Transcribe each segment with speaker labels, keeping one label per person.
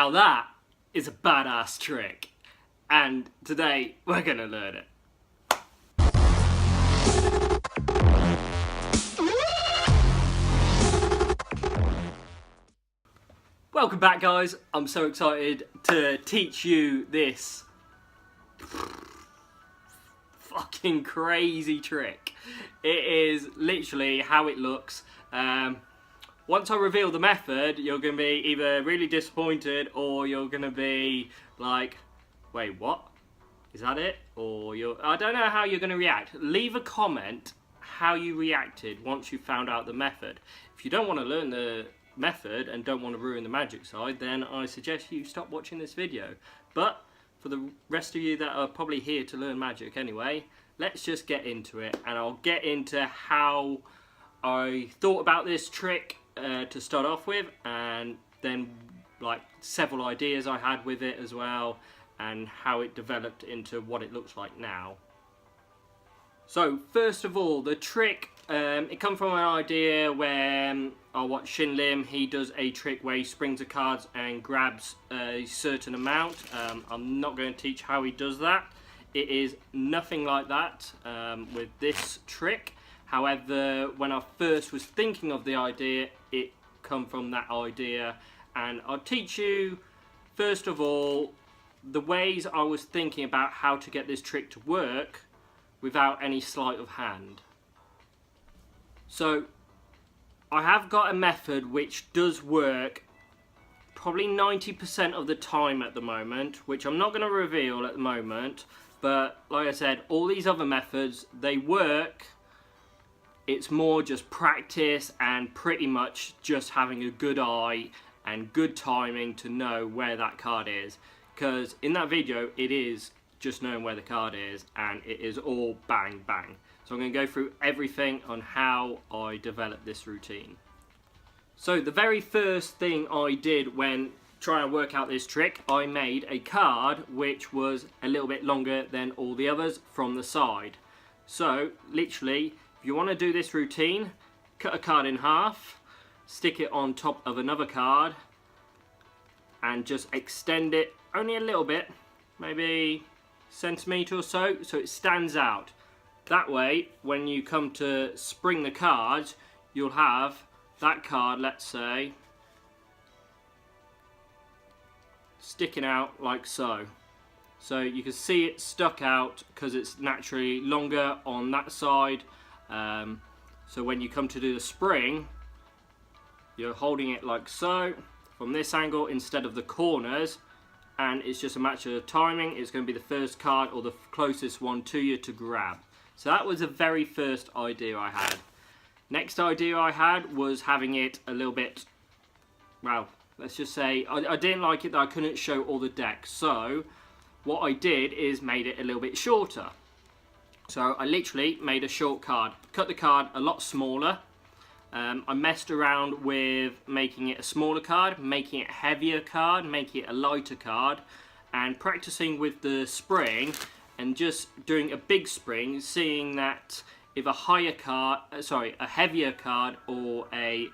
Speaker 1: Now that is a badass trick, and today we're gonna learn it. Welcome back, guys. I'm so excited to teach you this fucking crazy trick. It is literally how it looks. Once I reveal the method, you're going to be either really disappointed or you're going to be like, wait, what? Is that it? Or I don't know how you're going to react. Leave a comment how you reacted once you found out the method. If you don't want to learn the method and don't want to ruin the magic side, then I suggest you stop watching this video. But for the rest of you that are probably here to learn magic anyway, let's just get into it, and I'll get into how I thought about this trick to start off with, and then like several ideas I had with it as well, and how it developed into what it looks like now. So first of all, the trick, it comes from an idea where I watch Shin Lim. He does a trick where he springs the cards and grabs a certain amount. I'm not going to teach how he does that. It is nothing like that with this trick. However, when I first was thinking of the idea, it come from that idea, and I'll teach you first of all the ways I was thinking about how to get this trick to work without any sleight of hand. So I have got a method which does work probably 90% of the time at the moment, which I'm not going to reveal at the moment, but like I said, all these other methods, they work. It's more just practice and pretty much just having a good eye and good timing to know where that card is, because in that video it is just knowing where the card is, and it is all bang bang. So I'm going to go through everything on how I developed this routine. So the very first thing I did when trying to work out this trick, I made a card which was a little bit longer than all the others from the side. So literally, if you want to do this routine, cut a card in half, stick it on top of another card, and just extend it only a little bit, maybe a centimetre or so it stands out. That way, when you come to spring the cards, you'll have that card, let's say, sticking out like so. So you can see it stuck out because it's naturally longer on that side. So when you come to do the spring, you're holding it like so from this angle instead of the corners, and it's just a matter of timing. It's going to be the first card or the closest one to you to grab. So that was the very first idea I had. Next idea I had was having it a little bit, well, let's just say I didn't like it that I couldn't show all the decks. So what I did is made it a little bit shorter. So I literally made a short card, cut the card a lot smaller. I messed around with making it a smaller card, making it a heavier card, making it a lighter card, and practicing with the spring and just doing a big spring, seeing that if a heavier card or a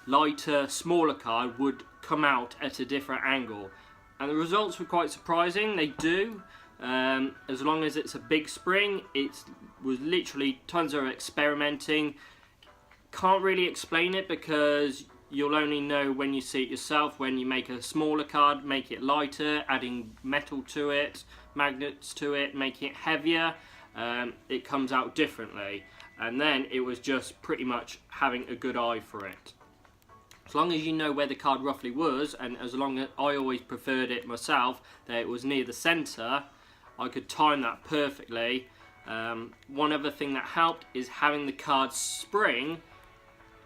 Speaker 1: lighter, smaller card would come out at a different angle. And the results were quite surprising. They do. As long as it's a big spring, it was literally tons of experimenting. Can't really explain it because you'll only know when you see it yourself. When you make a smaller card, make it lighter, adding metal to it, magnets to it, making it heavier, it comes out differently. And then it was just pretty much having a good eye for it. As long as you know where the card roughly was, and as long as I always preferred it myself that it was near the centre, I could time that perfectly. One other thing that helped is having the card spring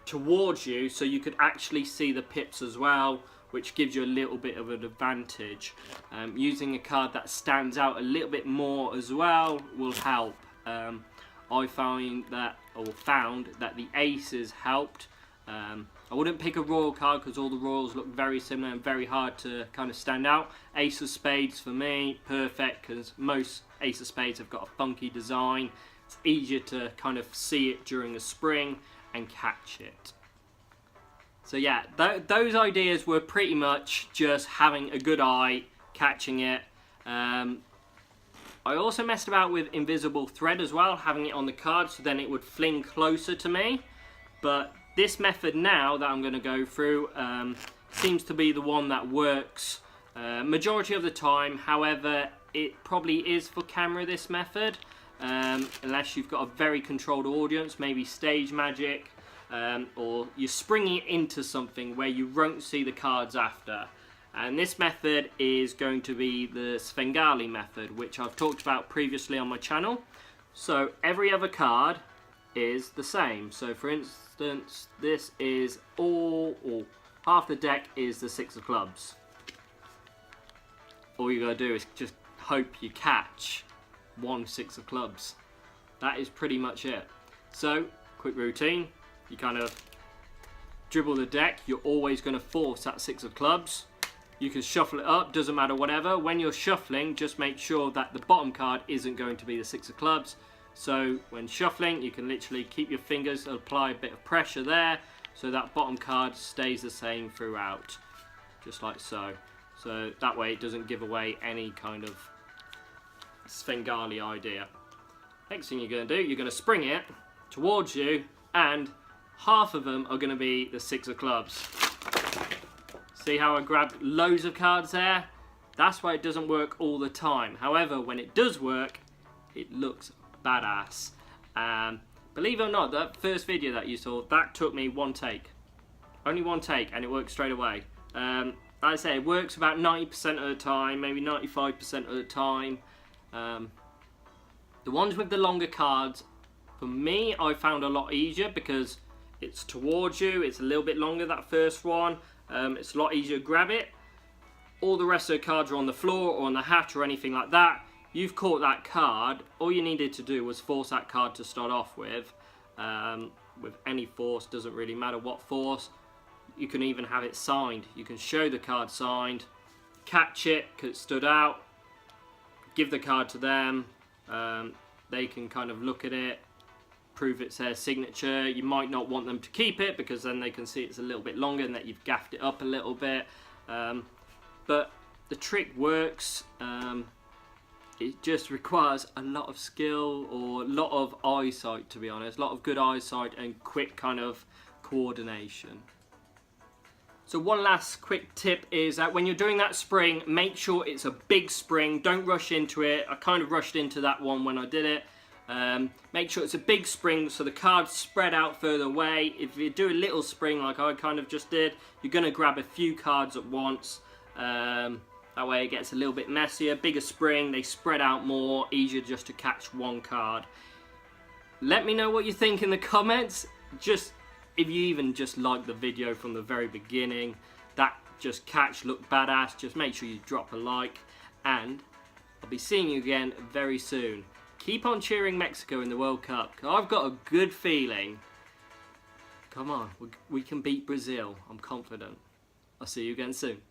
Speaker 1: towards you so you could actually see the pips as well, which gives you a little bit of an advantage. Using a card that stands out a little bit more as well will help. I found that the aces helped. I wouldn't pick a royal card because all the royals look very similar and very hard to kind of stand out. Ace of spades for me, perfect, because most ace of spades have got a funky design. It's easier to kind of see it during a spring and catch it. So yeah, those ideas were pretty much just having a good eye, catching it. I also messed about with invisible thread as well, having it on the card so then it would fling closer to me. But this method now that I'm going to go through seems to be the one that works majority of the time. However, it probably is for camera, this method, unless you've got a very controlled audience, maybe stage magic, or you're springing it into something where you won't see the cards after. And this method is going to be the Svengali method, which I've talked about previously on my channel. So every other card is the same. So for instance, this is all, or half the deck is the 6 of clubs. All you gotta do is just hope you catch one 6 of clubs. That is pretty much it. So, quick routine, you kind of dribble the deck, you're always gonna force that 6 of clubs. You can shuffle it up, doesn't matter, whatever. When you're shuffling, just make sure that the bottom card isn't going to be the 6 of clubs. So when shuffling, you can literally keep your fingers, apply a bit of pressure there, so that bottom card stays the same throughout, just like so. So that way it doesn't give away any kind of Svengali idea. Next thing you're going to do, you're going to spring it towards you, and half of them are going to be the 6 of clubs. See how I grabbed loads of cards there? That's why it doesn't work all the time. However, when it does work, it looks badass. Believe it or not, that first video that you saw, that took me one take. Only one take, and it worked straight away. Like I say, it works about 90% of the time, maybe 95% of the time. The ones with the longer cards, for me, I found a lot easier because it's towards you, it's a little bit longer, that first one. It's a lot easier to grab it. All the rest of the cards are on the floor or on the hat or anything like that. You've caught that card. All you needed to do was force that card to start off with any force, doesn't really matter what force. You can even have it signed. You can show the card signed, catch it because it stood out, give the card to them. They can kind of look at it, prove it's their signature. You might not want them to keep it because then they can see it's a little bit longer and that you've gaffed it up a little bit. But the trick works. It just requires a lot of skill or a lot of eyesight, to be honest. A lot of good eyesight and quick kind of coordination. So one last quick tip is that when you're doing that spring, make sure it's a big spring. Don't rush into it. I kind of rushed into that one when I did it. Make sure it's a big spring so the cards spread out further away. If you do a little spring like I kind of just did, you're going to grab a few cards at once. That way it gets a little bit messier. Bigger spring, they spread out more, easier just to catch one card. Let me know what you think in the comments. Just if you even just like the video from the very beginning, that just catch looked badass, just make sure you drop a like, and I'll be seeing you again very soon. Keep on cheering Mexico in the World Cup, 'cause I've got a good feeling. Come on, we can beat Brazil, I'm confident. I'll see you again soon.